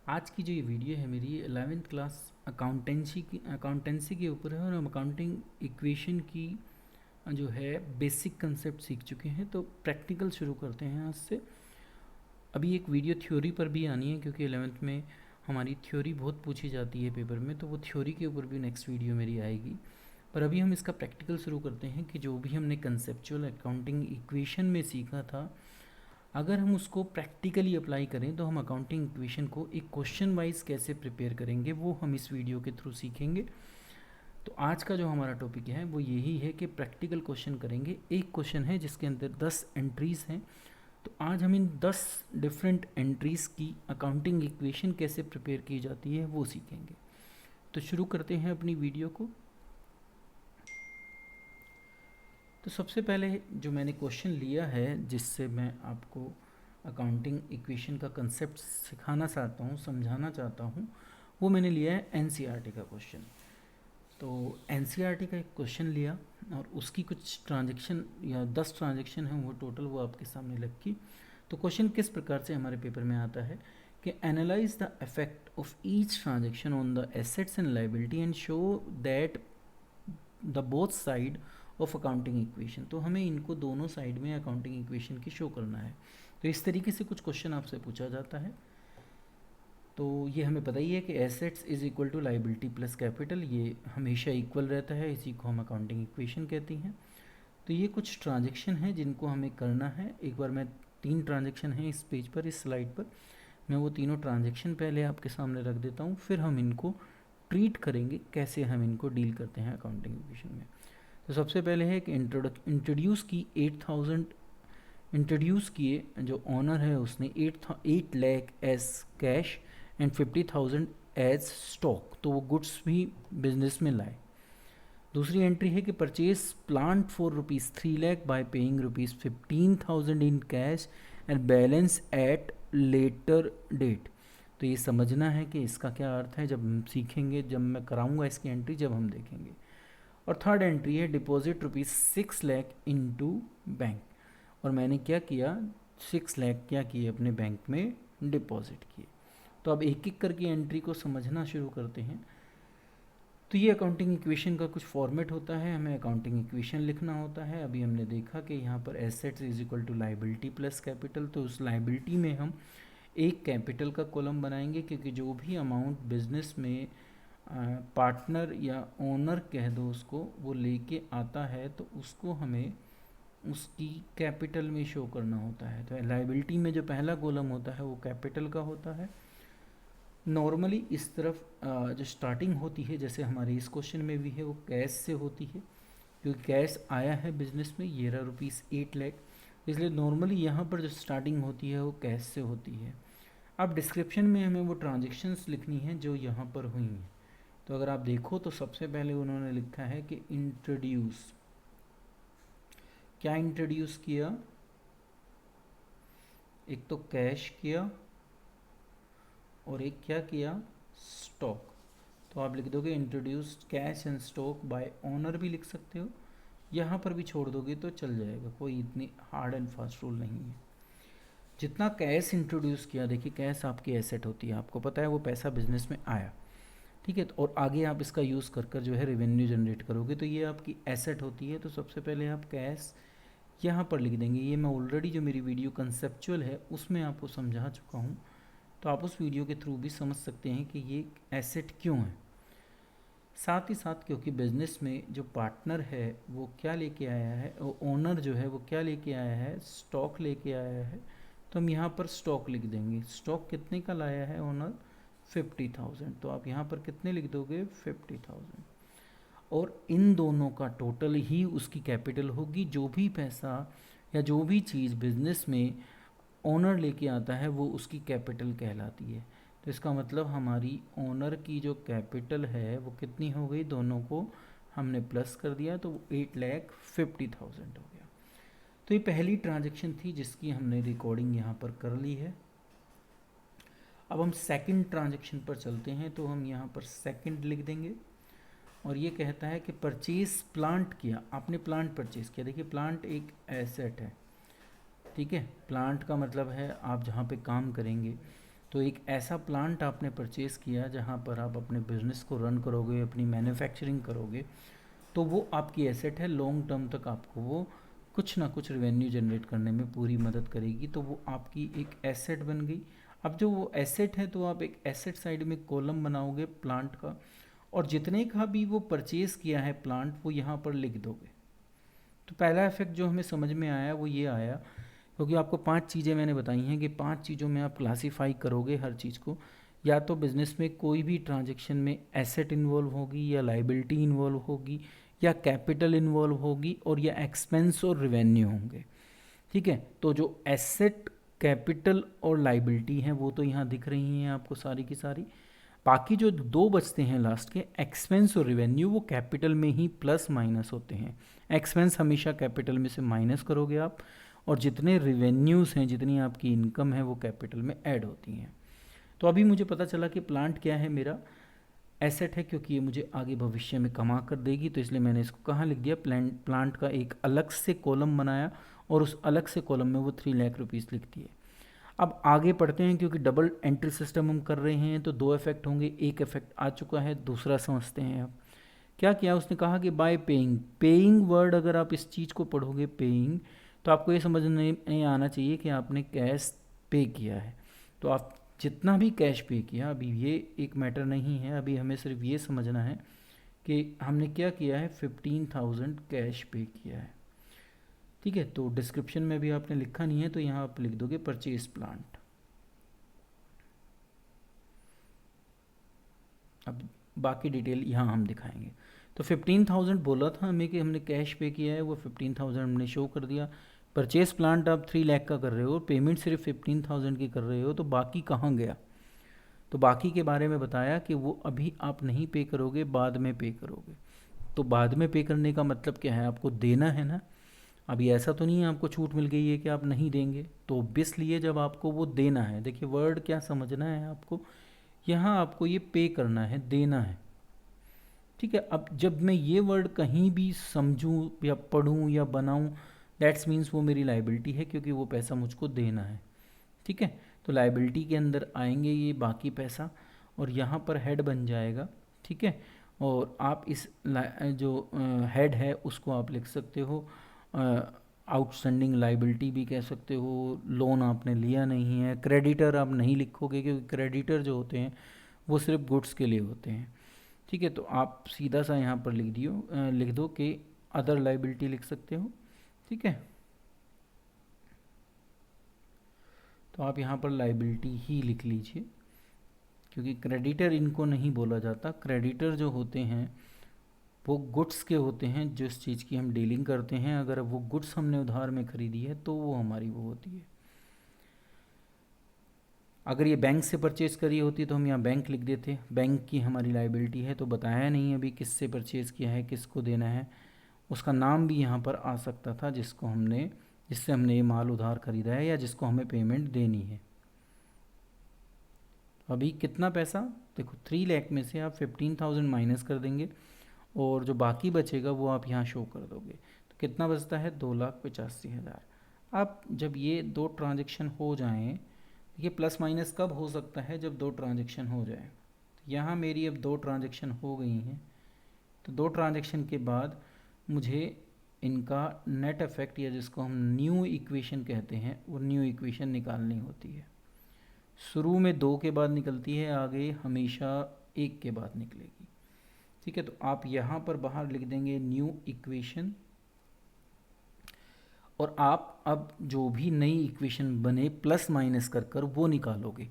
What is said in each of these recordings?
आज की जो ये वीडियो है मेरी 11th क्लास अकाउंटेंसी के ऊपर है और हम अकाउंटिंग इक्वेशन की जो है बेसिक कंसेप्ट सीख चुके हैं। तो प्रैक्टिकल शुरू करते हैं आज से। अभी एक वीडियो थ्योरी पर भी आनी है क्योंकि 11th में हमारी थ्योरी बहुत पूछी जाती है पेपर में, तो वो थ्योरी के ऊपर भी नेक्स्ट वीडियो मेरी आएगी। पर अभी हम इसका प्रैक्टिकल शुरू करते हैं कि जो भी हमने कंसेप्चुअल अकाउंटिंग इक्वेशन में सीखा था, अगर हम उसको प्रैक्टिकली अप्लाई करें तो हम अकाउंटिंग इक्वेशन को एक क्वेश्चन वाइज कैसे प्रिपेयर करेंगे वो हम इस वीडियो के थ्रू सीखेंगे। तो आज का जो हमारा टॉपिक है वो यही है कि प्रैक्टिकल क्वेश्चन करेंगे। एक क्वेश्चन है जिसके अंदर 10 एंट्रीज हैं, तो आज हम इन 10 डिफरेंट एंट्रीज की अकाउंटिंग इक्वेशन कैसे प्रिपेयर की जाती है वो सीखेंगे। तो शुरू करते हैं अपनी वीडियो को। तो सबसे पहले जो मैंने क्वेश्चन लिया है जिससे मैं आपको अकाउंटिंग इक्वेशन का कंसेप्ट सिखाना चाहता हूँ, समझाना चाहता हूँ, वो मैंने लिया है एनसीईआरटी का क्वेश्चन। तो एनसीईआरटी का एक क्वेश्चन लिया और उसकी कुछ ट्रांजैक्शन या 10 ट्रांजैक्शन हैं वो टोटल, वो आपके सामने रखी। तो क्वेश्चन किस प्रकार से हमारे पेपर में आता है कि analyse the effect of each transaction on the assets and liability and show that the both side of accounting equation. तो हमें इनको दोनों साइड में अकाउंटिंग इक्वेशन की शो करना है। तो इस तरीके से कुछ क्वेश्चन आपसे पूछा जाता है। तो ये हमें पता ही है कि assets is equal to liability plus capital, ये हमेशा इक्वल रहता है, इसी को हम अकाउंटिंग इक्वेशन कहती हैं। तो ये कुछ ट्रांजेक्शन हैं जिनको हमें करना है। एक बार मैं 3 ट्रांजेक्शन हैं इस पेज पर, इस स्लाइड पर, मैं वो तीनों ट्रांजेक्शन पहले आपके सामने रख देता हूँ, फिर हम इनको ट्रीट करेंगे, कैसे हम इनको डील करते हैं अकाउंटिंग इक्वेशन में। तो सबसे पहले है कि इंट्रोड्यूस की 8000 इंट्रोड्यूस किए, जो ऑनर है उसने 8 lakh as cash and 50,000 as stock, तो वो गुड्स भी बिजनेस में लाए। दूसरी एंट्री है कि purchase plant for ₹3 lakh by paying ₹15,000 in cash and balance at later date. तो ये समझना है कि इसका क्या अर्थ है, जब हम सीखेंगे, जब मैं कराऊंगा इसकी एंट्री, जब हम देखेंगे। और थर्ड एंट्री है डिपॉजिट ₹6 लाख इनटू बैंक, और मैंने क्या किया, 6 लाख क्या किए अपने बैंक में डिपॉजिट किए। तो अब एक एक करके एंट्री को समझना शुरू करते हैं। तो ये अकाउंटिंग इक्वेशन का कुछ फॉर्मेट होता है, हमें अकाउंटिंग इक्वेशन लिखना होता है। अभी हमने देखा कि यहाँ पर assets is equal to liability plus capital, तो उस लाइबिलिटी में हम एक कैपिटल का कॉलम बनाएंगे, क्योंकि जो भी अमाउंट बिजनेस में पार्टनर या ओनर कह दो उसको, वो लेके आता है, तो उसको हमें उसकी कैपिटल में शो करना होता है। तो लाइबिलिटी में जो पहला कॉलम होता है वो कैपिटल का होता है। नॉर्मली इस तरफ जो स्टार्टिंग होती है, जैसे हमारे इस क्वेश्चन में भी है, वो कैश से होती है, क्योंकि कैश आया है बिजनेस में, ये रहा ₹8 लाख, इसलिए नॉर्मली यहाँ पर जो स्टार्टिंग होती है वो कैश से होती है। अब डिस्क्रिप्शन में हमें वो ट्रांजेक्शन्स लिखनी है जो यहाँ पर हुई हैं। तो अगर आप देखो तो सबसे पहले उन्होंने लिखा है कि इंट्रोड्यूस, क्या इंट्रोड्यूस किया, एक तो कैश किया और एक क्या किया, स्टॉक। तो आप लिख दोगे introduce cash and stock bye owner भी लिख सकते हो, यहाँ पर भी छोड़ दोगे तो चल जाएगा, कोई इतनी हार्ड एंड फास्ट रूल नहीं है। जितना कैश इंट्रोड्यूस किया, देखिए कैश आपकी एसेट होती है, आपको पता है वो पैसा बिजनेस में आया, ठीक है, तो और आगे आप इसका यूज़ कर कर जो है रेवेन्यू जनरेट करोगे, तो ये आपकी एसेट होती है। तो सबसे पहले आप कैश यहाँ पर लिख देंगे। ये मैं ऑलरेडी जो मेरी वीडियो कंसेप्चुअल है उसमें आपको समझा चुका हूँ, तो आप उस वीडियो के थ्रू भी समझ सकते हैं कि ये एसेट क्यों है। साथ ही साथ क्योंकि बिजनेस में जो पार्टनर है वो क्या लेके आया है, ओनर जो है वो क्या लेके आया है, स्टॉक लेके आया है, तो हम यहाँ पर स्टॉक लिख देंगे। स्टॉक कितने का लाया है ओनर, 50,000, तो आप यहाँ पर कितने लिख दोगे, 50,000, और इन दोनों का टोटल ही उसकी कैपिटल होगी। जो भी पैसा या जो भी चीज़ बिजनेस में ओनर लेके आता है वो उसकी कैपिटल कहलाती है। तो इसका मतलब हमारी ओनर की जो कैपिटल है वो कितनी हो गई, दोनों को हमने प्लस कर दिया, तो 8,50,000 हो गया। तो ये पहली ट्रांजैक्शन थी जिसकी हमने रिकॉर्डिंग यहाँ पर कर ली है। अब हम सेकंड ट्रांजैक्शन पर चलते हैं, तो हम यहाँ पर सेकंड लिख देंगे, और ये कहता है कि परचेज प्लांट किया, आपने प्लांट परचेज किया। देखिए प्लांट एक एसेट है, ठीक है, प्लांट का मतलब है आप जहाँ पे काम करेंगे, तो एक ऐसा प्लांट आपने परचेज़ किया जहाँ पर आप अपने बिजनेस को रन करोगे, अपनी मैन्युफैक्चरिंग करोगे, तो वो आपकी एसेट है। लॉन्ग टर्म तक आपको वो कुछ ना कुछ रेवेन्यू जनरेट करने में पूरी मदद करेगी, तो वो आपकी एक एसेट बन गई। अब जो वो एसेट है तो आप एक एसेट साइड में कॉलम बनाओगे प्लांट का, और जितने का भी वो परचेज़ किया है प्लांट वो यहाँ पर लिख दोगे। तो पहला इफेक्ट जो हमें समझ में आया वो ये आया, क्योंकि आपको 5 चीज़ें मैंने बताई हैं कि 5 चीज़ों में आप क्लासीफाई करोगे हर चीज़ को। या तो बिज़नेस में कोई भी ट्रांजैक्शन में एसेट इन्वॉल्व होगी, या लाइबिलिटी इन्वॉल्व होगी, या कैपिटल इन्वॉल्व होगी, और या एक्सपेंस और रिवेन्यू होंगे। ठीक है, तो जो एसेट, कैपिटल और लाइबिलिटी हैं वो तो यहाँ दिख रही हैं आपको सारी की सारी। बाकी जो दो बचते हैं लास्ट के, एक्सपेंस और रिवेन्यू, वो कैपिटल में ही प्लस माइनस होते हैं। एक्सपेंस हमेशा कैपिटल में से माइनस करोगे आप, और जितने रिवेन्यूज़ हैं, जितनी आपकी इनकम है, वो कैपिटल में ऐड होती हैं। तो अभी मुझे पता चला कि प्लांट क्या है, मेरा एसेट है, क्योंकि ये मुझे आगे भविष्य में कमा कर देगी, तो इसलिए मैंने इसको कहाँ लिख दिया, प्लांट का एक अलग से कॉलम बनाया, और उस अलग से कॉलम में वो 3 लाख रुपीज़ लिख दिए। अब आगे पढ़ते हैं, क्योंकि डबल एंट्री सिस्टम हम कर रहे हैं तो 2 इफेक्ट होंगे, एक इफेक्ट आ चुका है, दूसरा समझते हैं। अब क्या किया उसने, कहा कि बाय पेइंग। पेइंग वर्ड अगर आप इस चीज़ को पढ़ोगे पेइंग, तो आपको ये समझ नहीं आना चाहिए कि आपने कैश पे किया है। तो आप जितना भी कैश पे किया, अभी ये एक मैटर नहीं है, अभी हमें सिर्फ ये समझना है कि हमने क्या किया है, 15,000 कैश पे किया है। ठीक है, तो डिस्क्रिप्शन में भी आपने लिखा नहीं है, तो यहाँ आप लिख दोगे परचेज प्लांट। अब बाकी डिटेल यहाँ हम दिखाएंगे। तो 15,000 बोला था हमें कि हमने कैश पे किया है, वो 15,000 हमने शो कर दिया। परचेज प्लांट आप 3 लाख का कर रहे हो, पेमेंट सिर्फ 15,000 की कर रहे हो, तो बाकी कहाँ गया। तो बाकी के बारे में बताया कि वो अभी आप नहीं पे करोगे, बाद में पे करोगे। तो बाद में पे करने का मतलब क्या है, आपको देना है ना। अभी ऐसा तो नहीं है आपको छूट मिल गई है कि आप नहीं देंगे, तो ऑब्वियसली है जब आपको वो देना है। देखिए वर्ड क्या समझना है आपको, यहाँ आपको ये पे करना है, देना है। ठीक है, अब जब मैं ये वर्ड कहीं भी समझूं या पढ़ूं या बनाऊं, दैट्स मीन्स वो मेरी लाइबिलिटी है, क्योंकि वो पैसा मुझको देना है। ठीक है, तो लाइबिलिटी के अंदर आएंगे ये बाकी पैसा, और यहाँ पर हेड बन जाएगा। ठीक है, और आप इस जो हेड है उसको आप लिख सकते हो आउटस्टैंडिंग लाइबिलिटी भी कह सकते हो। लोन आपने लिया नहीं है, क्रेडिटर आप नहीं लिखोगे, क्योंकि क्रेडिटर जो होते हैं वो सिर्फ गुड्स के लिए होते हैं। ठीक है, तो आप सीधा सा यहाँ पर लिख दो कि अदर लाइबिलिटी लिख सकते हो। ठीक है, तो आप यहाँ पर लाइबिलिटी ही लिख लीजिए, क्योंकि क्रेडिटर इनको नहीं बोला जाता। क्रेडिटर जो होते हैं वो गुड्स के होते हैं, जिस चीज़ की हम डीलिंग करते हैं। अगर वो गुड्स हमने उधार में खरीदी है तो वो हमारी वो होती है। अगर ये बैंक से परचेज़ करी होती तो हम यहाँ बैंक लिख देते, बैंक की हमारी लाइबिलिटी है। तो बताया नहीं अभी किससे परचेज़ किया है, किसको देना है, उसका नाम भी यहाँ पर आ सकता था, जिससे हमने ये माल उधार खरीदा है या जिसको हमें पेमेंट देनी है। अभी कितना पैसा, देखो 3 लाख में से आप 15,000 माइनस कर देंगे, और जो बाकी बचेगा वो आप यहाँ शो कर दोगे। तो कितना बचता है, 2,85,000। अब जब ये दो ट्रांजेक्शन हो जाएं, ये प्लस माइनस कब हो सकता है, जब दो ट्रांजेक्शन हो जाए। तो यहाँ मेरी अब 2 ट्रांजेक्शन हो गई हैं, तो 2 ट्रांजेक्शन के बाद मुझे इनका नेट इफेक्ट, या जिसको हम न्यू इक्वेशन कहते हैं, वो न्यू इक्वेशन निकालनी होती है। शुरू में 2 के बाद निकलती है, आगे हमेशा 1 के बाद निकलेगी। ठीक है, तो आप यहाँ पर बाहर लिख देंगे न्यू इक्वेशन, और आप अब जो भी नई इक्वेशन बने प्लस माइनस कर कर वो निकालोगे,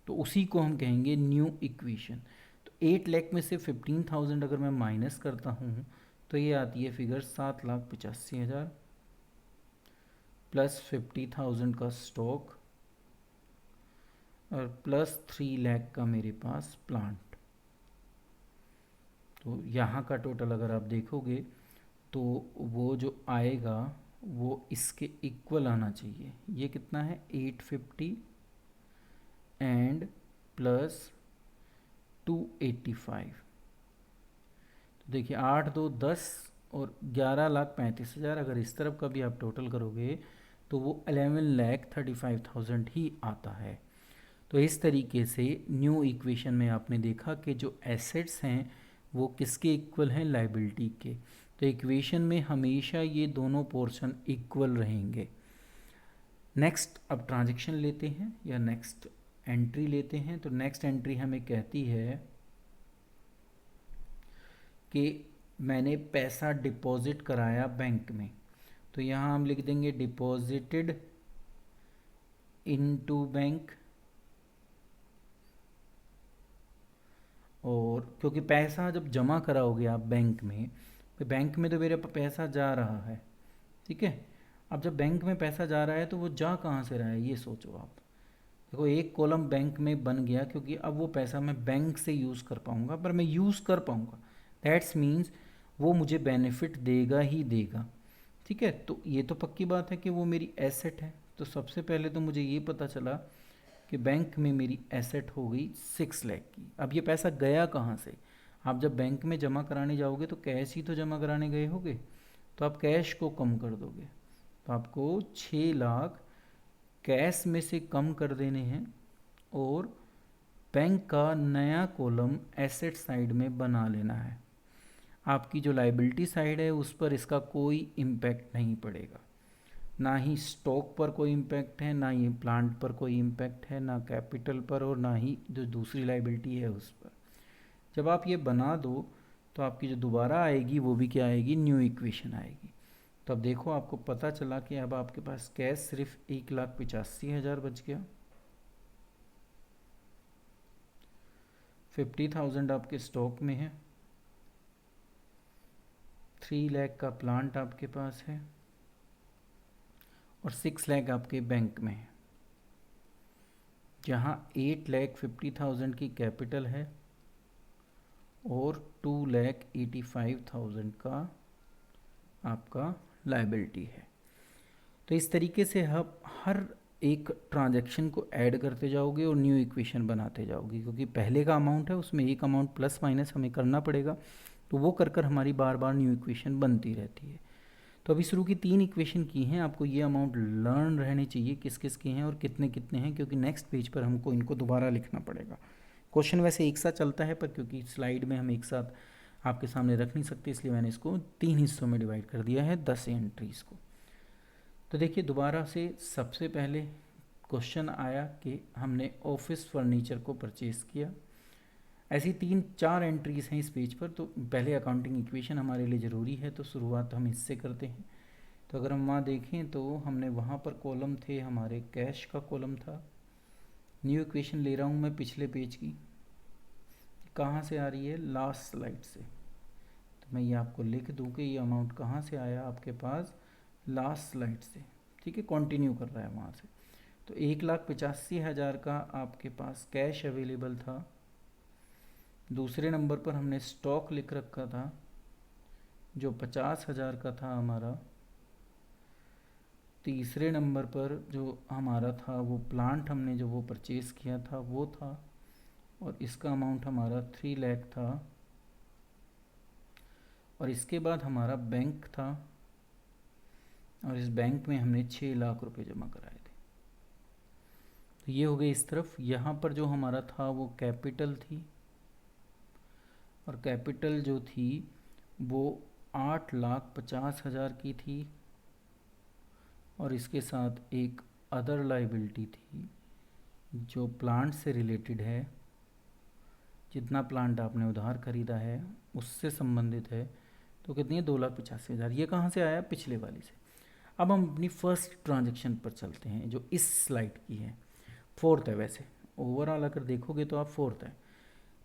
तो उसी को हम कहेंगे न्यू इक्वेशन। तो 8 लाख में से 15,000 अगर मैं माइनस करता हूँ तो ये आती है फिगर 7,85,000 प्लस 50,000 का स्टॉक, और प्लस 3 लाख का मेरे पास प्लांट। तो यहाँ का टोटल अगर आप देखोगे तो वो जो आएगा वो इसके इक्वल आना चाहिए। ये कितना है, 850 एंड प्लस 285। तो देखिए 8 2 10 और 11,35,000, अगर इस तरफ का भी आप टोटल करोगे तो वो 11,35,000 ही आता है। तो इस तरीके से न्यू इक्वेशन में आपने देखा कि जो एसेट्स हैं वो किसके इक्वल हैं, लाइबिलिटी के। तो इक्वेशन में हमेशा ये दोनों पोर्शन इक्वल रहेंगे। नेक्स्ट अब ट्रांजैक्शन लेते हैं या नेक्स्ट एंट्री लेते हैं। तो नेक्स्ट एंट्री हमें कहती है कि मैंने पैसा डिपॉजिट कराया बैंक में। तो यहाँ हम लिख देंगे डिपॉजिटेड इनटू बैंक, और क्योंकि पैसा जब जमा कराओगे आप बैंक में, तो बैंक में तो मेरा पैसा जा रहा है, ठीक है। अब जब बैंक में पैसा जा रहा है तो वो जा कहाँ से रहा है, ये सोचो आप। देखो एक कॉलम बैंक में बन गया क्योंकि अब वो पैसा मैं बैंक से यूज़ कर पाऊँगा, पर मैं यूज़ कर पाऊँगा, दैट्स मीन्स वो मुझे बेनिफिट देगा ही देगा, ठीक है। तो ये तो पक्की बात है कि वो मेरी एसेट है। तो सबसे पहले तो मुझे ये पता चला कि बैंक में मेरी एसेट हो गई 6 लाख की। अब ये पैसा गया कहाँ से, आप जब बैंक में जमा कराने जाओगे तो कैश ही तो जमा कराने गए होगे, तो आप कैश को कम कर दोगे। तो आपको 6 लाख कैश में से कम कर देने हैं और बैंक का नया कॉलम एसेट साइड में बना लेना है। आपकी जो लाइबिलिटी साइड है उस पर इसका कोई इम्पैक्ट नहीं पड़ेगा, ना ही स्टॉक पर कोई इम्पैक्ट है, ना ही प्लांट पर कोई इम्पैक्ट है, ना कैपिटल पर, और ना ही जो दूसरी लाइबिलिटी है उस पर। जब आप ये बना दो तो आपकी जो दोबारा आएगी वो भी क्या आएगी, न्यू इक्वेशन आएगी। तो अब देखो आपको पता चला कि अब आपके पास कैश सिर्फ 1,85,000 बच गया, 50,000 आपके स्टॉक में है, 3 लाख का प्लांट आपके पास है और 6 लाख आपके बैंक में है, जहाँ 8,50,000 की कैपिटल है और 2,85,000 का आपका लायबिलिटी है। तो इस तरीके से आप हर एक ट्रांजैक्शन को ऐड करते जाओगे और न्यू इक्वेशन बनाते जाओगे, क्योंकि पहले का अमाउंट है उसमें एक अमाउंट प्लस माइनस हमें करना पड़ेगा, तो वो कर कर हमारी बार बार न्यू इक्वेशन बनती रहती है। तो अभी शुरू की 3 इक्वेशन की हैं, आपको ये अमाउंट लर्न रहने चाहिए किस किस के हैं और कितने कितने हैं, क्योंकि नेक्स्ट पेज पर हमको इनको दोबारा लिखना पड़ेगा। क्वेश्चन वैसे एक साथ चलता है, पर क्योंकि स्लाइड में हम एक साथ आपके सामने रख नहीं सकते, इसलिए मैंने इसको 3 हिस्सों में डिवाइड कर दिया है 10 एंट्रीज़ को। तो देखिए दोबारा से सबसे पहले क्वेश्चन आया कि हमने ऑफिस फर्नीचर को परचेज़ किया। ऐसी 3-4 एंट्रीज़ हैं इस पेज पर। तो पहले अकाउंटिंग इक्वेशन हमारे लिए ज़रूरी है, तो शुरुआत हम इससे करते हैं। तो अगर हम वहाँ देखें तो हमने वहाँ पर कॉलम थे हमारे, कैश का कॉलम था। न्यू इक्वेशन ले रहा हूँ मैं पिछले पेज की, कहाँ से आ रही है, लास्ट स्लाइड से। तो मैं ये आपको लिख दूँ कि ये अमाउंट कहाँ से आया आपके पास, लास्ट स्लाइड से, ठीक है, कंटिन्यू कर रहा है वहाँ से। तो 1,85,000 का आपके पास कैश अवेलेबल था। दूसरे नंबर पर हमने स्टॉक लिख रखा था जो 50,000 का था हमारा। तीसरे नंबर पर जो हमारा था वो प्लांट हमने जो वो परचेज़ किया था वो था, और इसका अमाउंट हमारा 3 लाख था। और इसके बाद हमारा बैंक था, और इस बैंक में हमने 6 लाख रुपए जमा कराए थे। तो ये हो गई इस तरफ। यहाँ पर जो हमारा था वो कैपिटल थी, और कैपिटल जो थी वो 8,50,000 की थी, और इसके साथ एक अदर लाइबिलिटी थी जो प्लांट से रिलेटेड है, जितना प्लांट आपने उधार खरीदा है उससे संबंधित है। तो कितनी है, 2,85,000। ये कहाँ से आया, पिछले वाली से। अब हम अपनी फर्स्ट ट्रांजैक्शन पर चलते हैं जो इस स्लाइड की है, 4th है। वैसे ओवरऑल अगर देखोगे तो आप 4th है,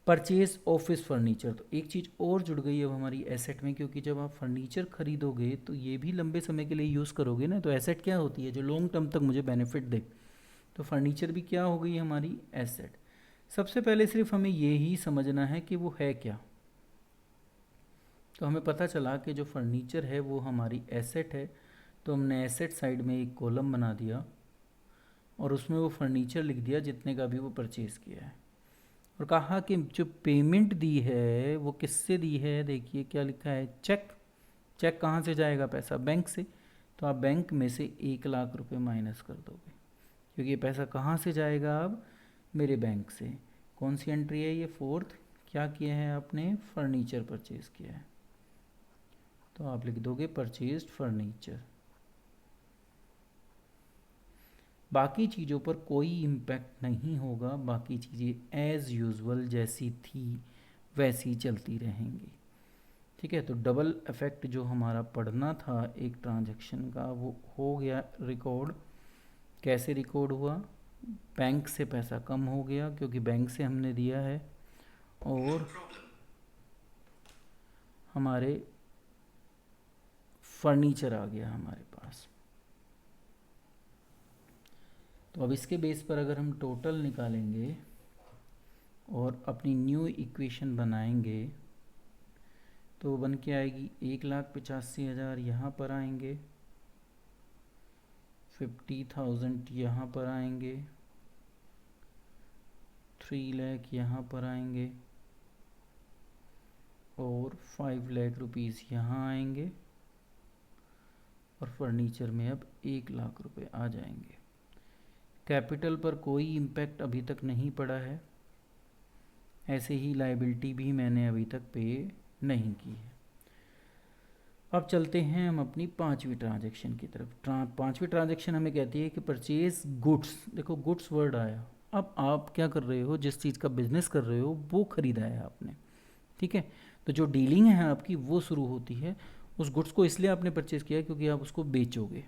परचेज ऑफिस फर्नीचर। तो एक चीज़ और जुड़ गई अब हमारी एसेट में, क्योंकि जब आप फर्नीचर खरीदोगे तो ये भी लंबे समय के लिए यूज़ करोगे ना, तो एसेट क्या होती है, जो लॉन्ग टर्म तक मुझे बेनिफिट दे। तो फर्नीचर भी क्या हो गई हमारी एसेट। सबसे पहले सिर्फ हमें ये ही समझना है कि वो है क्या। तो हमें पता चला कि जो फर्नीचर है वो हमारी एसेट है, तो हमने एसेट साइड में एक कॉलम बना दिया और उसमें वो फर्नीचर लिख दिया जितने का भी वो परचेज़ किया है, और कहा कि जो पेमेंट दी है वो किससे दी है। देखिए क्या लिखा है, चेक। चेक कहाँ से जाएगा, पैसा बैंक से। तो आप बैंक में से 1 लाख रुपए माइनस कर दोगे, क्योंकि ये पैसा कहाँ से जाएगा, अब मेरे बैंक से। कौन सी एंट्री है ये? फोर्थ। क्या किया है आपने? फर्नीचर परचेज किया है, तो आप लिख दोगे परचेज्ड फर्नीचर। बाकी चीज़ों पर कोई इम्पैक्ट नहीं होगा, बाकी चीज़ें एज़ यूजुअल जैसी थी वैसी चलती रहेंगी। ठीक है, तो डबल इफेक्ट जो हमारा पढ़ना था एक ट्रांजैक्शन का वो हो गया रिकॉर्ड। कैसे रिकॉर्ड हुआ? बैंक से पैसा कम हो गया क्योंकि बैंक से हमने दिया है, और हमारे फर्नीचर आ गया हमारे पास। तो अब इसके बेस पर अगर हम टोटल निकालेंगे और अपनी न्यू इक्वेशन बनाएंगे तो बन के आएगी 1,85,000 यहाँ पर आएंगे, 50,000 यहाँ पर आएंगे, 3 लाख यहाँ पर आएंगे और 5 लाख रुपीज़ यहाँ आएंगे, और फर्नीचर में अब 1 लाख रुपए आ जाएंगे। कैपिटल पर कोई इम्पैक्ट अभी तक नहीं पड़ा है, ऐसे ही लायबिलिटी भी मैंने अभी तक पे नहीं की है। अब चलते हैं हम अपनी पांचवी ट्रांजैक्शन की तरफ। पांचवी ट्रांजैक्शन हमें कहती है कि परचेज गुड्स। देखो गुड्स वर्ड आया, अब आप क्या कर रहे हो? जिस चीज़ का बिजनेस कर रहे हो वो खरीदा है आपने, ठीक है, तो जो डीलिंग है आपकी वो शुरू होती है। उस गुड्स को इसलिए आपने परचेज किया क्योंकि आप उसको बेचोगे,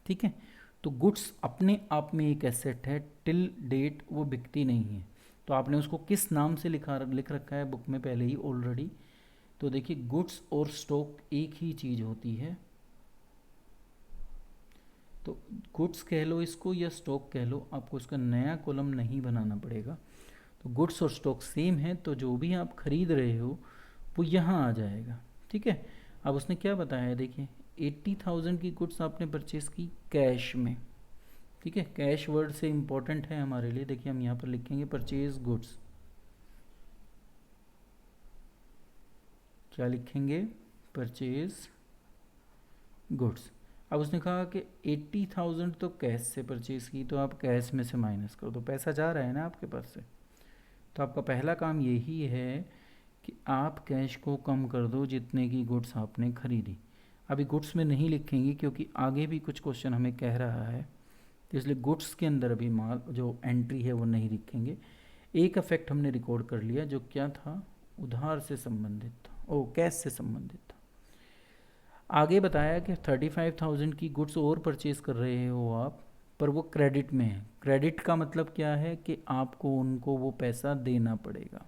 ठीक है। तो गुड्स अपने आप में एक एसेट है, टिल डेट वो बिकती नहीं है। तो आपने उसको किस नाम से लिख रखा है बुक में पहले ही ऑलरेडी? तो देखिए गुड्स और स्टॉक एक ही चीज़ होती है, तो गुड्स कह लो इसको या स्टॉक कह लो, आपको इसका नया कॉलम नहीं बनाना पड़ेगा। तो गुड्स और स्टॉक सेम है, तो जो भी आप खरीद रहे हो वो यहाँ आ जाएगा, ठीक है। अब उसने क्या बताया है, देखिए 80,000 की गुड्स आपने परचेस की कैश में, ठीक है। कैश वर्ड से इम्पोर्टेंट है हमारे लिए। देखिए हम यहाँ पर लिखेंगे परचेज गुड्स, क्या लिखेंगे? Purchase goods. अब उसने कहा कि 80,000 तो कैश से परचेज की, तो आप कैश में से माइनस कर दो, पैसा जा रहा है ना आपके पास से। तो आपका पहला काम यही है कि आप कैश को कम कर दो जितने की गुड्स आपने खरीदी। अभी गुड्स में नहीं लिखेंगे क्योंकि आगे भी कुछ क्वेश्चन हमें कह रहा है, तो इसलिए गुड्स के अंदर अभी माल जो एंट्री है वो नहीं लिखेंगे। एक इफेक्ट हमने रिकॉर्ड कर लिया जो क्या था? उधार से संबंधित था, ओ कैश से संबंधित था। आगे बताया कि 35,000 की गुड्स और परचेज कर रहे हो आप, पर वो क्रेडिट में है। क्रेडिट का मतलब क्या है कि आपको उनको वो पैसा देना पड़ेगा,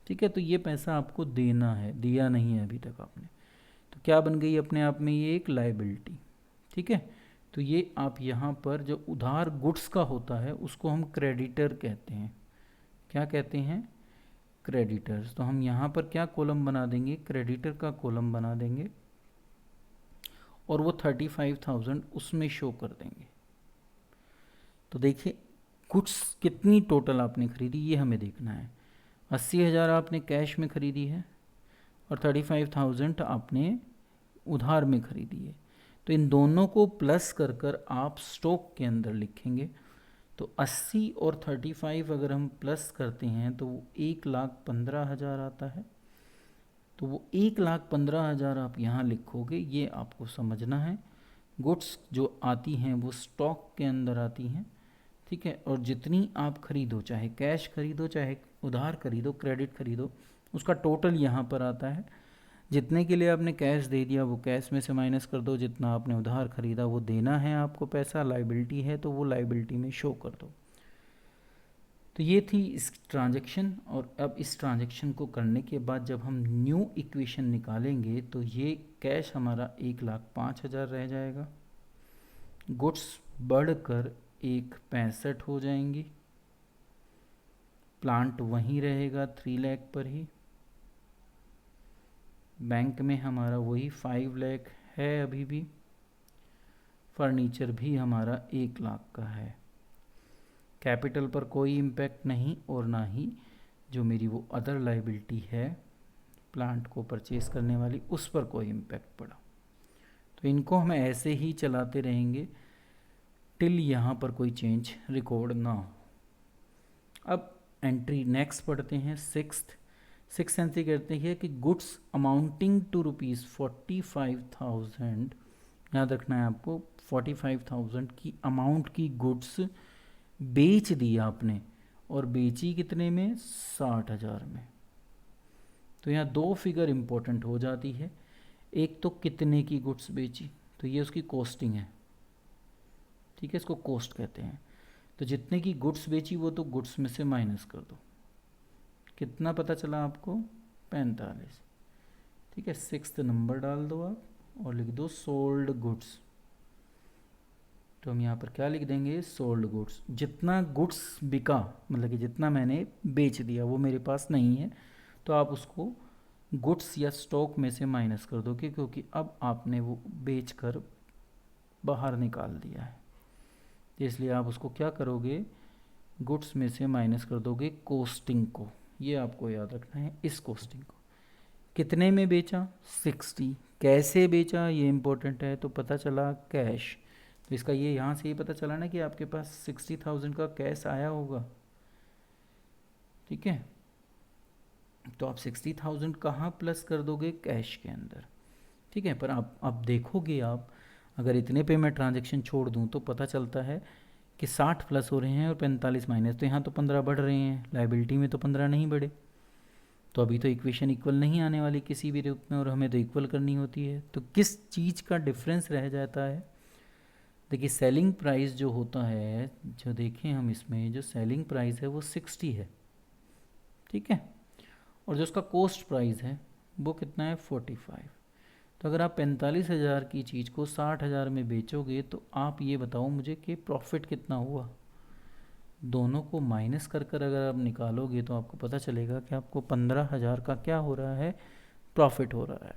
ठीक है। तो ये पैसा आपको देना है, दिया नहीं है अभी तक आपने, तो क्या बन गई अपने आप में ये एक लायबिलिटी, ठीक है। तो ये आप यहाँ पर जो उधार गुड्स का होता है उसको हम क्रेडिटर कहते हैं। क्या कहते हैं? क्रेडिटर्स। तो हम यहाँ पर क्या कॉलम बना देंगे? क्रेडिटर का कॉलम बना देंगे, और वो 35,000 उसमें शो कर देंगे। तो देखिए गुड्स कितनी टोटल आपने खरीदी ये हमें देखना है। 80,000 आपने कैश में खरीदी है और 35,000 आपने उधार में खरीदी है। तो इन दोनों को प्लस कर कर आप स्टॉक के अंदर लिखेंगे। तो 80 और 35 अगर हम प्लस करते हैं तो वो 1,15,000 आता है। तो वो 1,15,000 आप यहाँ लिखोगे, ये आपको समझना है। गुड्स जो आती हैं वो स्टॉक के अंदर आती हैं, ठीक है। और जितनी आप खरीदो, चाहे कैश खरीदो चाहे उधार खरीदो, क्रेडिट खरीदो, उसका टोटल यहाँ पर आता है। जितने के लिए आपने कैश दे दिया वो कैश में से माइनस कर दो, जितना आपने उधार खरीदा वो देना है आपको पैसा, लायबिलिटी है तो वो लायबिलिटी में शो कर दो। तो ये थी इस ट्रांजैक्शन। और अब इस ट्रांजैक्शन को करने के बाद जब हम न्यू इक्वेशन निकालेंगे तो ये कैश हमारा 1,05,000 रह जाएगा, गुड्स बढ़कर 1,65,000 हो जाएंगी, प्लांट वहीं रहेगा 3 लाख पर ही, बैंक में हमारा वही 5 लाख है अभी भी, फर्नीचर भी हमारा 1 लाख का है। कैपिटल पर कोई इम्पैक्ट नहीं, और ना ही जो मेरी वो अदर लायबिलिटी है प्लांट को परचेज करने वाली उस पर कोई इम्पैक्ट पड़ा। तो इनको हम ऐसे ही चलाते रहेंगे टिल यहाँ पर कोई चेंज रिकॉर्ड ना हो। अब एंट्री नेक्स्ट पढ़ते हैं, सिक्स एंट्री करते हैं कि गुड्स अमाउंटिंग टू ₹45,000, याद रखना है आपको, 45,000 की अमाउंट की गुड्स बेच दी आपने, और बेची कितने में, 60,000 में। तो यहाँ दो फिगर इम्पोर्टेंट हो जाती है, एक तो कितने की गुड्स बेची, तो ये उसकी कॉस्टिंग है, ठीक है, इसको कॉस्ट कहते हैं। तो जितने की गुड्स बेची वो तो गुड्स में से माइनस कर दो, कितना पता चला आपको, 45, ठीक है। सिक्स्थ नंबर डाल दो आप और लिख दो सोल्ड गुड्स। तो हम यहाँ पर क्या लिख देंगे, सोल्ड गुड्स। जितना गुड्स बिका, मतलब कि जितना मैंने बेच दिया वो मेरे पास नहीं है, तो आप उसको गुड्स या स्टॉक में से माइनस कर दोगे, क्योंकि अब आपने वो बेच कर बाहर निकाल दिया है, इसलिए आप उसको क्या करोगे, गुड्स में से माइनस कर दोगे कॉस्टिंग को। ये आपको याद रखना है, इस कॉस्टिंग को। कितने में बेचा, 60। कैसे बेचा ये इंपॉर्टेंट है, तो पता चला कैश। तो इसका ये यहाँ से ही पता चला ना कि आपके पास 60,000 का कैश आया होगा, ठीक है। तो आप 60,000 कहाँ प्लस कर दोगे, कैश के अंदर, ठीक है। पर आप अब देखोगे, आप अगर इतने पे मैं ट्रांजेक्शन छोड़ दूँ तो पता चलता है कि 60 प्लस हो रहे हैं और 45 माइनस, तो यहाँ तो 15 बढ़ रहे हैं, लाइबिलिटी में तो 15 नहीं बढ़े, तो अभी तो इक्वेशन इक्वल नहीं आने वाली किसी भी रूप में, और हमें तो इक्वल करनी होती है। तो किस चीज़ का डिफरेंस रह जाता है, देखिए सेलिंग प्राइस जो होता है, जो देखें हम इसमें, जो सेलिंग प्राइस है वो 60 है, ठीक है, और जो उसका कॉस्ट प्राइस है वो कितना है, 45। तो अगर आप 45,000 की चीज़ को 60,000 में बेचोगे तो आप ये बताओ मुझे कि प्रॉफिट कितना हुआ। दोनों को माइनस कर कर अगर आप निकालोगे तो आपको पता चलेगा कि आपको 15,000 का क्या हो रहा है, प्रॉफिट हो रहा है।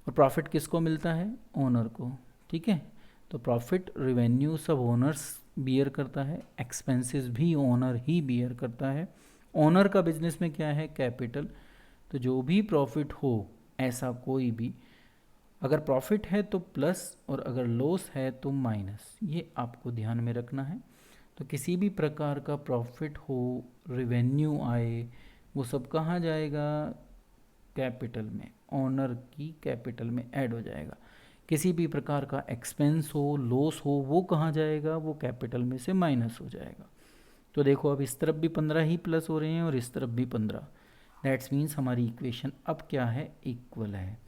और प्रॉफिट किसको मिलता है, ओनर को, ठीक है। तो प्रॉफिट रेवेन्यू सब ओनर्स बियर करता है, एक्सपेंसेस भी ओनर ही बियर करता है। ओनर का बिजनेस में क्या है, कैपिटल। तो जो भी प्रॉफिट हो, ऐसा कोई भी, अगर प्रॉफिट है तो प्लस और अगर लॉस है तो माइनस, ये आपको ध्यान में रखना है। तो किसी भी प्रकार का प्रॉफिट हो, रेवेन्यू आए, वो सब कहाँ जाएगा, कैपिटल में, ओनर की कैपिटल में ऐड हो जाएगा। किसी भी प्रकार का एक्सपेंस हो, लॉस हो, वो कहाँ जाएगा, वो कैपिटल में से माइनस हो जाएगा। तो देखो अब इस तरफ भी 15 ही प्लस हो रहे हैं और इस तरफ भी 15, दैट्स मीन्स हमारी इक्वेशन अब क्या है, इक्वल है।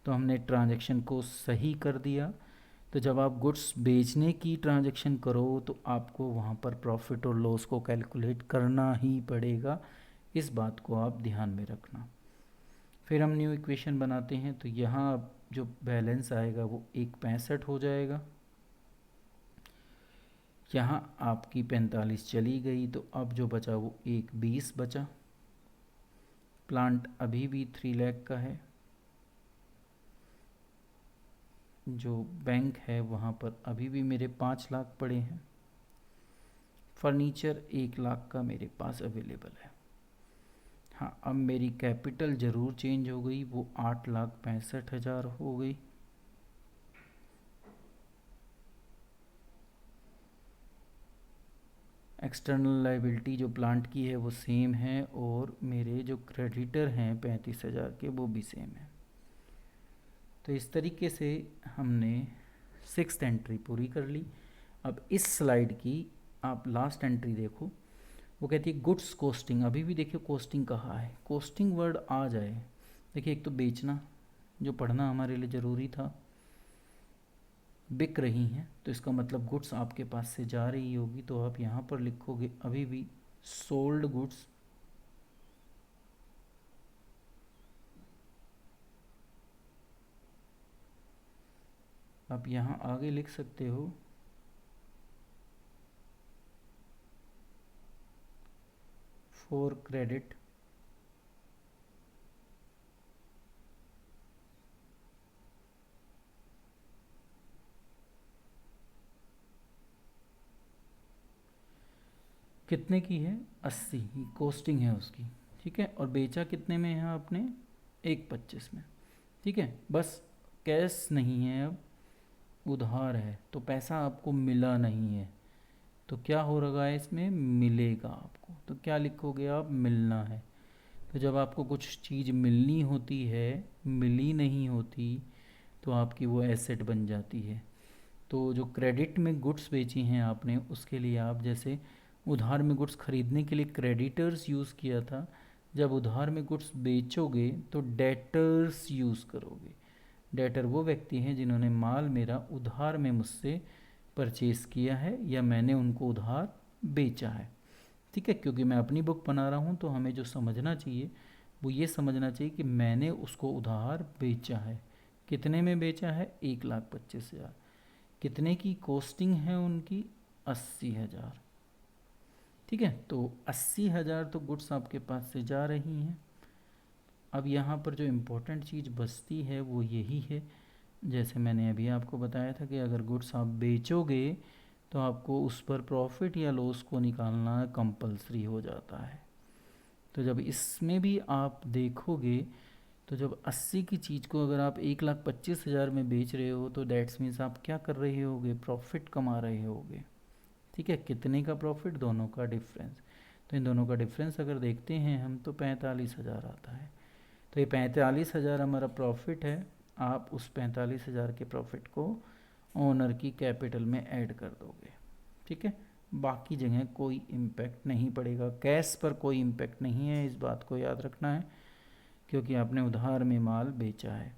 तो हमने ट्रांजैक्शन को सही कर दिया। तो जब आप गुड्स बेचने की ट्रांजैक्शन करो तो आपको वहाँ पर प्रॉफिट और लॉस को कैलकुलेट करना ही पड़ेगा, इस बात को आप ध्यान में रखना। फिर हम न्यू इक्वेशन बनाते हैं, तो यहाँ जो बैलेंस आएगा वो 1.65 हो जाएगा। यहाँ आपकी 45 चली गई, तो अब जो बचा वो 1.20 बचा। प्लांट अभी भी 3 लाख का है। जो बैंक है वहाँ पर अभी भी मेरे 5 लाख पड़े हैं। फर्नीचर 1 लाख का मेरे पास अवेलेबल है। हाँ, अब मेरी कैपिटल ज़रूर चेंज हो गई, वो 8,65,000 हो गई। एक्सटर्नल लाइबिलिटी जो प्लांट की है वो सेम है, और मेरे जो क्रेडिटर हैं 35,000 के, वो भी सेम है। तो इस तरीके से हमने सिक्स्थ एंट्री पूरी कर ली। अब इस स्लाइड की आप लास्ट एंट्री देखो, वो कहती है गुड्स कॉस्टिंग। अभी भी देखिए कॉस्टिंग कहाँ है, कॉस्टिंग वर्ड आ जाए। देखिए एक तो बेचना, जो पढ़ना हमारे लिए ज़रूरी था, बिक रही हैं, तो इसका मतलब गुड्स आपके पास से जा रही होगी, तो आप यहाँ पर लिखोगे अभी भी सोल्ड गुड्स। आप यहाँ आगे लिख सकते हो फॉर क्रेडिट कितने की है, 80 कॉस्टिंग है उसकी, ठीक है। और बेचा कितने में है आपने, 1.25 में, ठीक है। बस कैश नहीं है, अब उधार है, तो पैसा आपको मिला नहीं है, तो क्या हो रहा है इसमें, मिलेगा आपको। आपको, तो क्या लिखोगे आप, मिलना है। तो जब आपको कुछ चीज़ मिलनी होती है, मिली नहीं होती, तो आपकी वो एसेट बन जाती है। तो जो क्रेडिट में गुड्स बेची हैं आपने, उसके लिए आप जैसे उधार में गुड्स खरीदने के लिए क्रेडिटर्स यूज़ किया था, जब उधार में गुड्स बेचोगे तो डेटर्स यूज़ करोगे। डेटर वो व्यक्ति हैं जिन्होंने माल मेरा उधार में मुझसे परचेज़ किया है या मैंने उनको उधार बेचा है। ठीक है, क्योंकि मैं अपनी बुक बना रहा हूँ तो हमें जो समझना चाहिए वो ये समझना चाहिए कि मैंने उसको उधार बेचा है। कितने में बेचा है, 1,25,000। कितने की कॉस्टिंग है उनकी, 80,000। ठीक है, तो 80,000 तो गुड्स आपके पास से जा रही हैं। अब यहाँ पर जो इम्पोर्टेंट चीज़ बचती है वो यही है, जैसे मैंने अभी आपको बताया था कि अगर गुड्स आप बेचोगे तो आपको उस पर प्रॉफिट या लॉस को निकालना कंपलसरी हो जाता है। तो जब इसमें भी आप देखोगे तो जब 80 की चीज़ को अगर आप 1,25,000 में बेच रहे हो तो डेट्स मीन्स आप क्या कर रहे होगे, प्रॉफिट कमा रहे होगे। ठीक है, कितने का प्रॉफिट, दोनों का डिफरेंस। तो इन दोनों का डिफरेंस अगर देखते हैं हम तो 45,000 आता है। तो ये 45,000 हमारा प्रॉफिट है। आप उस 45,000 के प्रॉफिट को ओनर की कैपिटल में ऐड कर दोगे। ठीक है, बाकी जगह कोई इम्पेक्ट नहीं पड़ेगा, कैश पर कोई इम्पेक्ट नहीं है, इस बात को याद रखना है, क्योंकि आपने उधार में माल बेचा है।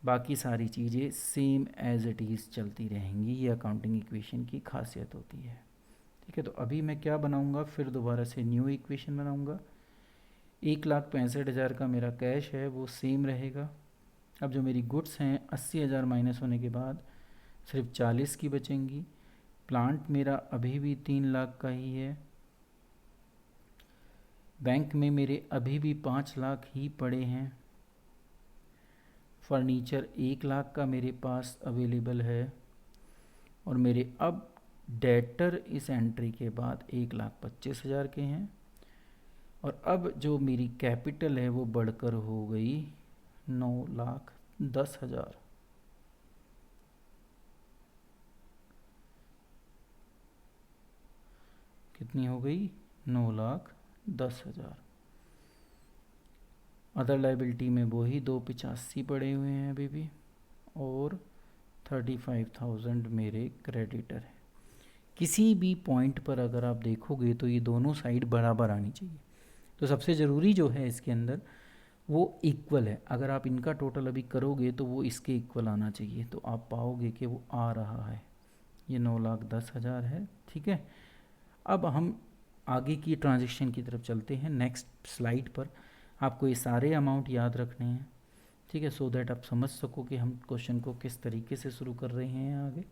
बाकी सारी चीज़ें सेम एज इट इज़ चलती रहेंगी, ये अकाउंटिंग इक्वेशन की खासियत होती है। ठीक है, तो अभी मैं क्या बनाऊंगा, फिर दोबारा से न्यू इक्वेशन बनाऊंगा। 1,65,000 का मेरा कैश है वो सेम रहेगा। अब जो मेरी गुड्स हैं 80,000 माइनस होने के बाद सिर्फ 40 की बचेंगी। प्लांट मेरा अभी भी 3 लाख का ही है। बैंक में मेरे अभी भी 5 लाख ही पड़े हैं। फर्नीचर 1 लाख का मेरे पास अवेलेबल है। और मेरे अब डेटर इस एंट्री के बाद 1,25,000 के हैं। और अब जो मेरी कैपिटल है वो बढ़कर हो गई 9,10,000। कितनी हो गई, 9,10,000। अदर लाइबिलिटी में वही 285 पड़े हुए हैं अभी भी, और 35,000 मेरे क्रेडिटर हैं। किसी भी पॉइंट पर अगर आप देखोगे तो ये दोनों साइड बराबर आनी चाहिए। तो सबसे ज़रूरी जो है इसके अंदर वो इक्वल है। अगर आप इनका टोटल अभी करोगे तो वो इसके इक्वल आना चाहिए, तो आप पाओगे कि वो आ रहा है, ये 9,10,000 है। ठीक है, अब हम आगे की ट्रांजेक्शन की तरफ चलते हैं। नेक्स्ट स्लाइड पर आपको ये सारे अमाउंट याद रखने हैं। ठीक है, सो दैट आप समझ सको कि हम क्वेश्चन को किस तरीके से शुरू कर रहे हैं आगे।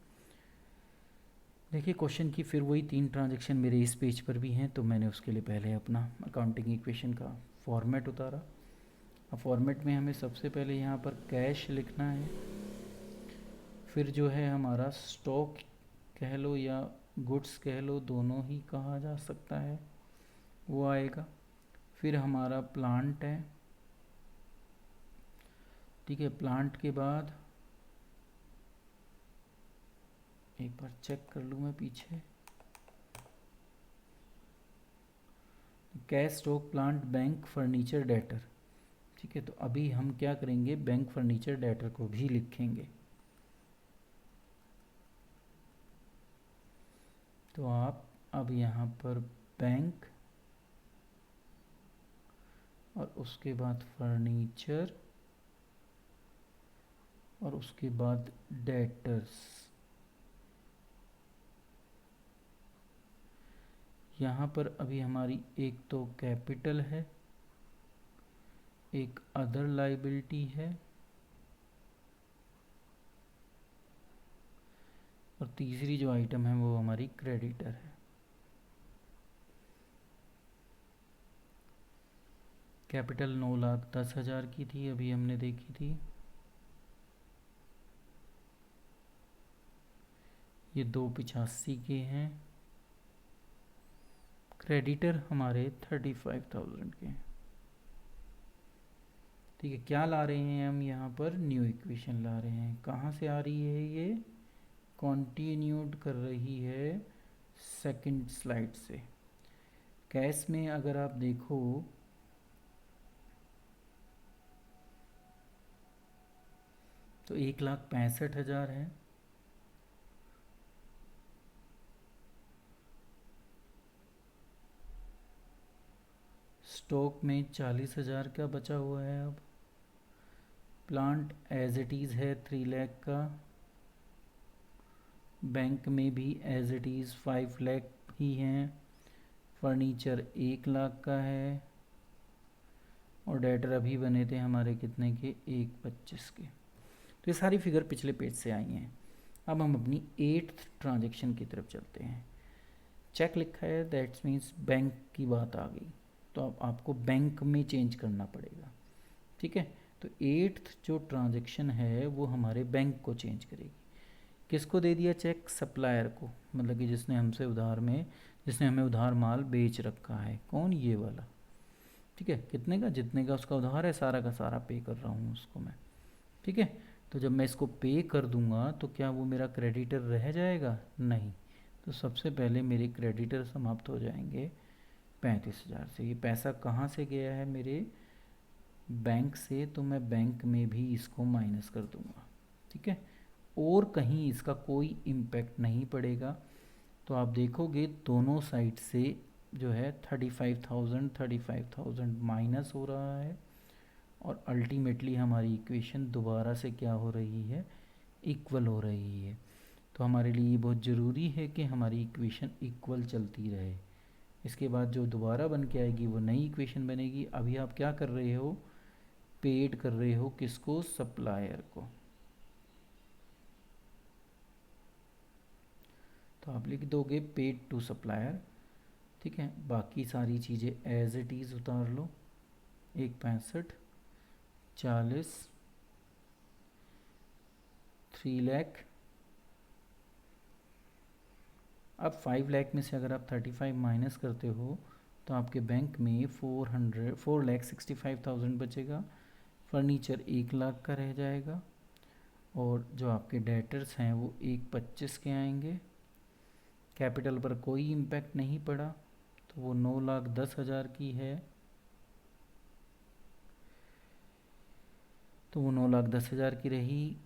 देखिए क्वेश्चन की फिर वही 3 ट्रांजेक्शन मेरे इस पेज पर भी हैं, तो मैंने उसके लिए पहले अपना अकाउंटिंग इक्वेशन का फॉर्मेट उतारा। अब फॉर्मेट में हमें सबसे पहले यहाँ पर कैश लिखना है, फिर जो है हमारा स्टॉक कह लो या गुड्स कह लो, दोनों ही कहा जा सकता है, वो आएगा। फिर हमारा प्लांट है। ठीक है, प्लांट के बाद एक बार चेक कर लूँ मैं पीछे, cash, stock, plant, bank, furniture, debtor. ठीक है, तो अभी हम क्या करेंगे, बैंक, फर्नीचर, डेटर को भी लिखेंगे। तो आप अब यहाँ पर बैंक और उसके बाद फर्नीचर और उसके बाद डेटर्स। यहाँ पर अभी हमारी एक तो कैपिटल है, एक अदर लाइबिलिटी है, और तीसरी जो आइटम है वो हमारी क्रेडिटर है। कैपिटल 9,10,000 की थी, अभी हमने देखी थी, ये 285 के हैं। क्रेडिटर हमारे 35,000 के हैं। ठीक है, क्या ला रहे हैं हम यहाँ पर, न्यू इक्वेशन ला रहे हैं। कहाँ से आ रही है ये, कॉन्टिन्यूड कर रही है सेकंड स्लाइड से। कैश में अगर आप देखो तो 1,65,000 है। स्टॉक में 40,000 का बचा हुआ है। अब प्लांट एज इट इज़ है 3 लाख का। बैंक में भी एज इट इज़ 5 लाख ही हैं। फर्नीचर 1 लाख का है। और डेटर अभी बने थे हमारे कितने के, 1,25 के। तो ये सारी फिगर पिछले पेज से आई हैं। अब हम अपनी 8th ट्रांजेक्शन की तरफ चलते हैं। चेक लिखा है, दैट्स मीन्स बैंक की बात आ गई, तो अब आपको बैंक में चेंज करना पड़ेगा। ठीक है, तो 8th जो ट्रांजेक्शन है वो हमारे बैंक को चेंज करेगी। किसको दे दिया चेक? सप्लायर को, मतलब कि जिसने हमें उधार माल बेच रखा है। कौन? ये वाला। ठीक है, कितने का? जितने का उसका उधार है सारा का सारा पे कर रहा हूँ उसको मैं। ठीक है, तो जब मैं इसको पे कर दूंगा तो क्या वो मेरा क्रेडिटर रह जाएगा? नहीं। तो सबसे पहले मेरे क्रेडिटर समाप्त हो जाएंगे 35,000 से। ये पैसा कहाँ से गया है? मेरे बैंक से, तो मैं बैंक में भी इसको माइनस कर दूंगा। ठीक है, और कहीं इसका कोई इम्पैक्ट नहीं पड़ेगा। तो आप देखोगे दोनों साइड से जो है 35,000 माइनस हो रहा है, और अल्टीमेटली हमारी इक्वेशन दोबारा से क्या हो रही है? इक्वल हो रही है। तो हमारे लिए ये बहुत ज़रूरी है कि हमारी इक्वेशन इक्वल चलती रहे। इसके बाद जो दोबारा बन के आएगी वो नई इक्वेशन बनेगी। अभी आप क्या कर रहे हो? पेड कर रहे हो किसको? सप्लायर को। तो आप लिख दोगे पेड टू सप्लायर। ठीक है, बाकी सारी चीज़ें एज इट इज़ उतार लो। 1,65,000, 40, 3 लाख। अब 5 लाख में से अगर आप 35 माइनस करते हो तो आपके बैंक में 4,65,000 बचेगा। फर्नीचर 1 लाख का रह जाएगा, और जो आपके डेटर्स हैं वो 1,25 के आएंगे। कैपिटल पर कोई इम्पैक्ट नहीं पड़ा, तो वो 9,10,000 की है। तो वो 9,10,000 की रही।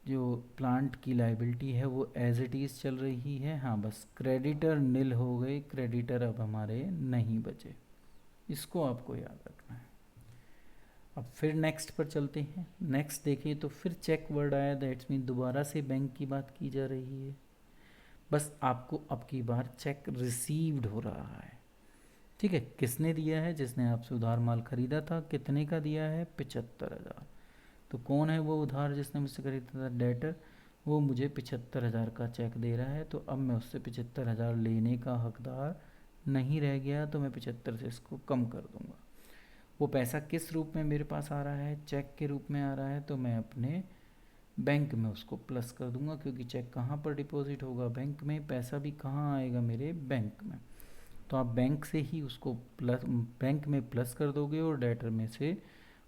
जो प्लांट की लाइबिलिटी है वो एज इट इज़ चल रही है। हाँ, बस क्रेडिटर नील हो गए, क्रेडिटर अब हमारे नहीं बचे। इसको आपको याद रखना है। अब फिर नेक्स्ट पर चलते हैं। नेक्स्ट देखिए तो फिर चेक वर्ड आया, दैट्स मीन दोबारा से बैंक की बात की जा रही है। बस आपको अब की बार चेक रिसीव्ड हो रहा है। ठीक है, किसने दिया है? जिसने आपसे उधार माल खरीदा था। कितने का दिया है? 75,000। तो कौन है वो उधार जिसने मुझसे खरीदा था? डेटर। वो मुझे 75,000 का चेक दे रहा है, तो अब मैं उससे 75,000 लेने का हकदार नहीं रह गया, तो मैं 75 से इसको कम कर दूंगा। वो पैसा किस रूप में मेरे पास आ रहा है? चेक के रूप में आ रहा है, तो मैं अपने बैंक में उसको प्लस कर दूंगा, क्योंकि चेक कहाँ पर डिपॉजिट होगा? बैंक में। पैसा भी कहाँ आएगा? मेरे बैंक में। तो आप बैंक से ही उसको प्लस, बैंक में प्लस कर दोगे और डेटर में से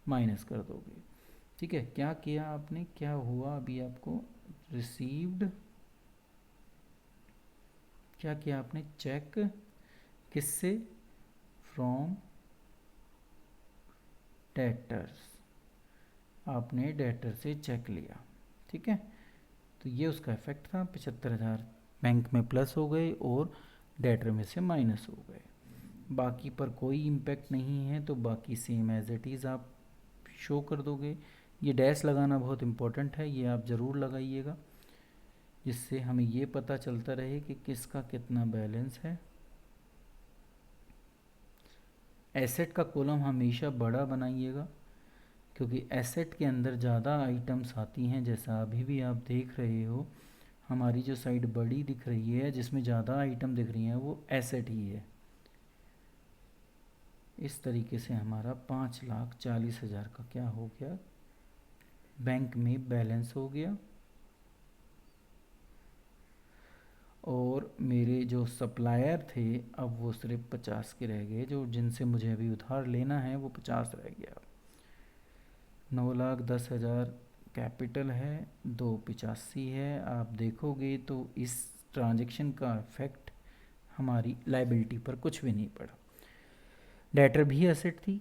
माइनस कर दोगे। ठीक है, क्या किया आपने? क्या हुआ अभी आपको? रिसीव्ड। क्या किया आपने? चेक। किससे? From debtors. आपने डेटर से चेक लिया। ठीक है, तो ये उसका इफेक्ट था। 75,000 बैंक में प्लस हो गए और डेटर में से माइनस हो गए। बाकी पर कोई इम्पैक्ट नहीं है, तो बाकी सेम एज इट इज़ आप शो कर दोगे। ये डैश लगाना बहुत इम्पोर्टेंट है, ये आप ज़रूर लगाइएगा, जिससे हमें ये पता चलता रहे कि किसका कितना बैलेंस है। एसेट का कॉलम हमेशा बड़ा बनाइएगा, क्योंकि एसेट के अंदर ज़्यादा आइटम्स आती हैं। जैसा अभी भी आप देख रहे हो, हमारी जो साइड बड़ी दिख रही है, जिसमें ज़्यादा आइटम दिख रही हैं, वो एसेट ही है। इस तरीके से हमारा 5,40,000 का क्या हो गया? बैंक में बैलेंस हो गया। और मेरे जो सप्लायर थे अब वो सिर्फ 50 के रह गए। जो जिनसे मुझे अभी उधार लेना है वो 50 रह गया। 9,10,000 कैपिटल है, 2,85 है। आप देखोगे तो इस ट्रांजैक्शन का इफेक्ट हमारी लाइबिलिटी पर कुछ भी नहीं पड़ा। डेटर भी एसेट थी,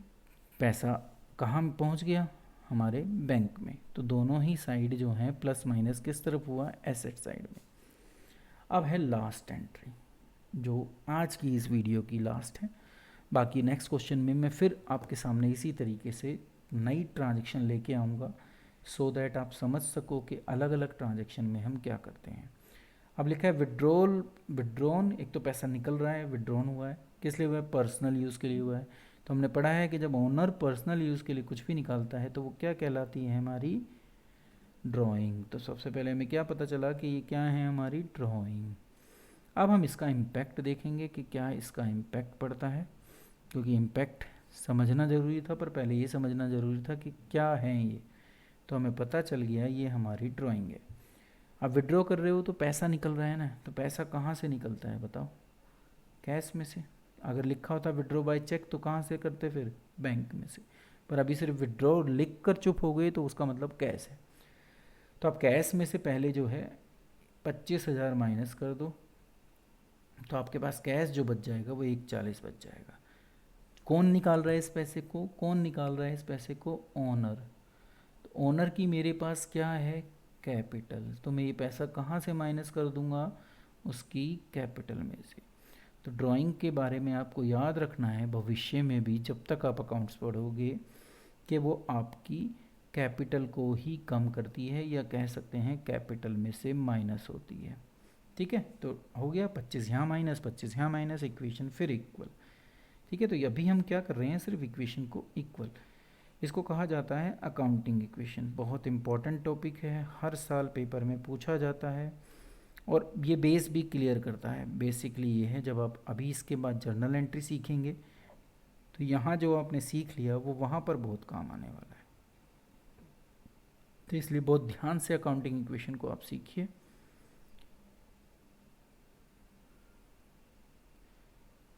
पैसा कहाँ पहुंच गया, हमारे बैंक में। तो दोनों ही साइड जो हैं प्लस माइनस किस तरफ हुआ, एसेट साइड में। अब है लास्ट एंट्री जो आज की इस वीडियो की लास्ट है। बाकी नेक्स्ट क्वेश्चन में मैं फिर आपके सामने इसी तरीके से नई ट्रांजैक्शन लेके आऊँगा सो दैट आप समझ सको कि अलग अलग ट्रांजैक्शन में हम क्या करते हैं। अब लिखा है विड्रॉन, एक तो पैसा निकल रहा है, विड्रॉन हुआ है, किस लिए हुआ है, पर्सनल यूज़ के लिए हुआ है। तो हमने पढ़ा है कि जब ओनर पर्सनल यूज़ के लिए कुछ भी निकालता है तो वो क्या कहलाती है, हमारी ड्राइंग। तो सबसे पहले हमें क्या पता चला कि ये क्या है, हमारी ड्राइंग। अब हम इसका इम्पैक्ट देखेंगे कि क्या इसका इम्पैक्ट पड़ता है, क्योंकि इम्पैक्ट समझना ज़रूरी था, पर पहले ये समझना ज़रूरी था कि क्या है ये। तो हमें पता चल गया ये हमारी ड्राइंग है। अब विड्रॉ कर रहे हो तो पैसा निकल रहा है ना, तो पैसा कहाँ से निकलता है बताओ, कैश में से। अगर लिखा होता विड्रॉ बाय चेक तो कहाँ से करते, फिर बैंक में से। पर अभी सिर्फ विड्रॉ लिख कर चुप हो गए तो उसका मतलब कैश है। तो अब कैश में से पहले जो है 25,000 माइनस कर दो, तो आपके पास कैश जो बच जाएगा वो 140 बच जाएगा। कौन निकाल रहा है इस पैसे को, कौन निकाल रहा है इस पैसे को, ओनर। तो ओनर की मेरे पास क्या है, कैपिटल। तो मैं ये पैसा कहाँ से माइनस कर दूंगा, उसकी कैपिटल में से। तो ड्राइंग के बारे में आपको याद रखना है भविष्य में भी जब तक आप अकाउंट्स पढ़ोगे कि वो आपकी कैपिटल को ही कम करती है, या कह सकते हैं कैपिटल में से माइनस होती है। ठीक है, तो हो गया 25 यहाँ माइनस, 25 यहाँ माइनस, इक्वेशन फिर इक्वल। ठीक है, तो अभी हम क्या कर रहे हैं, सिर्फ इक्वेशन को इक्वल। इसको कहा जाता है अकाउंटिंग इक्वेशन। बहुत इंपॉर्टेंट टॉपिक है, हर साल पेपर में पूछा जाता है और ये बेस भी क्लियर करता है। बेसिकली ये है, जब आप अभी इसके बाद जर्नल एंट्री सीखेंगे तो यहाँ जो आपने सीख लिया वो वहाँ पर बहुत काम आने वाला है। तो इसलिए बहुत ध्यान से अकाउंटिंग इक्वेशन को आप सीखिए।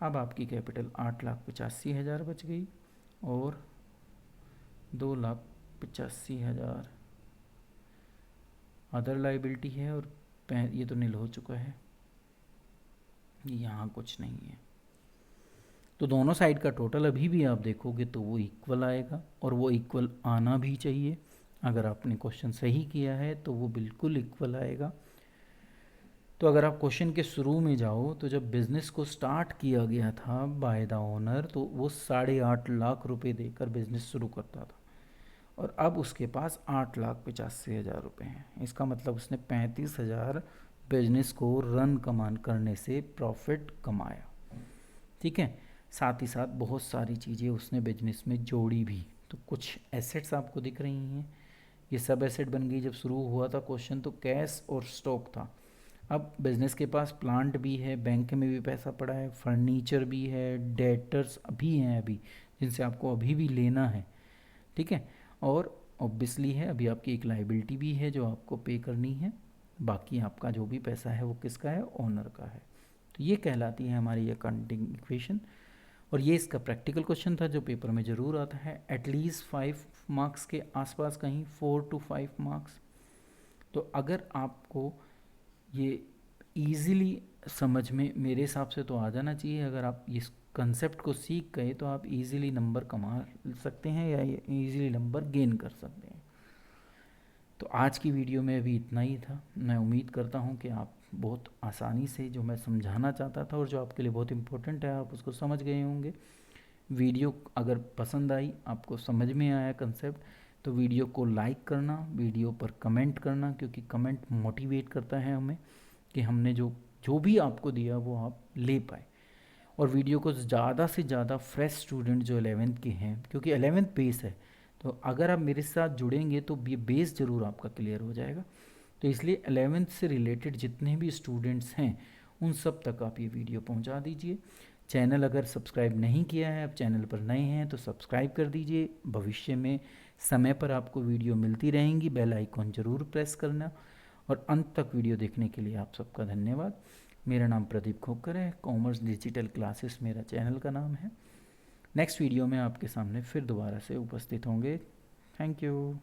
अब आपकी कैपिटल 8,85,000 बच गई और 2,85,000 अदर लाइबिलिटी है, और ये तो नील हो चुका है, यहाँ कुछ नहीं है। तो दोनों साइड का टोटल अभी भी आप देखोगे तो वो इक्वल आएगा, और वो इक्वल आना भी चाहिए। अगर आपने क्वेश्चन सही किया है तो वो बिल्कुल इक्वल आएगा। तो अगर आप क्वेश्चन के शुरू में जाओ तो जब बिज़नेस को स्टार्ट किया गया था बाय द ओनर, तो वो 8.5 लाख रुपए देकर बिज़नेस शुरू करता था, और अब उसके पास 8,85,000 रुपये हैं। इसका मतलब उसने 35,000 बिजनेस को रन करने से प्रॉफिट कमाया। ठीक है, साथ ही साथ बहुत सारी चीज़ें उसने बिजनेस में जोड़ी भी। तो कुछ एसेट्स आपको दिख रही हैं, ये सब एसेट बन गई। जब शुरू हुआ था क्वेश्चन तो कैश और स्टॉक था। अब बिजनेस के पास प्लांट भी है, बैंक में भी पैसा पड़ा है, फर्नीचर भी है, डेटर्स भी हैं अभी जिनसे आपको अभी भी लेना है। ठीक है, और ऑब्वियसली है अभी आपकी एक लाइबिलिटी भी है जो आपको पे करनी है। बाकी आपका जो भी पैसा है वो किसका है, ओनर का है। तो ये कहलाती है हमारी अकाउंटिंग इक्वेशन। और ये इसका प्रैक्टिकल क्वेश्चन था जो पेपर में ज़रूर आता है, एटलीस्ट 5 मार्क्स के आसपास, कहीं 4 to 5 मार्क्स। तो अगर आपको ये ईज़िली समझ में मेरे हिसाब से तो आ जाना चाहिए। अगर आप इस कंसेप्ट को सीख गए तो आप इजीली नंबर कमा सकते हैं या इजीली नंबर गेन कर सकते हैं। तो आज की वीडियो में अभी इतना ही था। मैं उम्मीद करता हूँ कि आप बहुत आसानी से जो मैं समझाना चाहता था और जो आपके लिए बहुत इम्पोर्टेंट है आप उसको समझ गए होंगे। वीडियो अगर पसंद आई, आपको समझ में आया कंसेप्ट, तो वीडियो को लाइक करना, वीडियो पर कमेंट करना, क्योंकि कमेंट मोटिवेट करता है हमें कि हमने जो भी आपको दिया वो आप ले पाए। और वीडियो को ज़्यादा से ज़्यादा फ्रेश स्टूडेंट जो 11th के हैं, क्योंकि 11th बेस है, तो अगर आप मेरे साथ जुड़ेंगे तो ये बेस ज़रूर आपका क्लियर हो जाएगा। तो इसलिए 11th से रिलेटेड जितने भी स्टूडेंट्स हैं उन सब तक आप ये वीडियो पहुंचा दीजिए। चैनल अगर सब्सक्राइब नहीं किया है, आप चैनल पर नए हैं तो सब्सक्राइब कर दीजिए। भविष्य में समय पर आपको वीडियो मिलती रहेंगी, बेल आइकॉन ज़रूर प्रेस करना। और अंत तक वीडियो देखने के लिए आप सबका धन्यवाद। मेरा नाम प्रदीप खोकर है, कॉमर्स डिजिटल क्लासेस मेरा चैनल का नाम है। नेक्स्ट वीडियो में आपके सामने फिर दोबारा से उपस्थित होंगे। Thank you.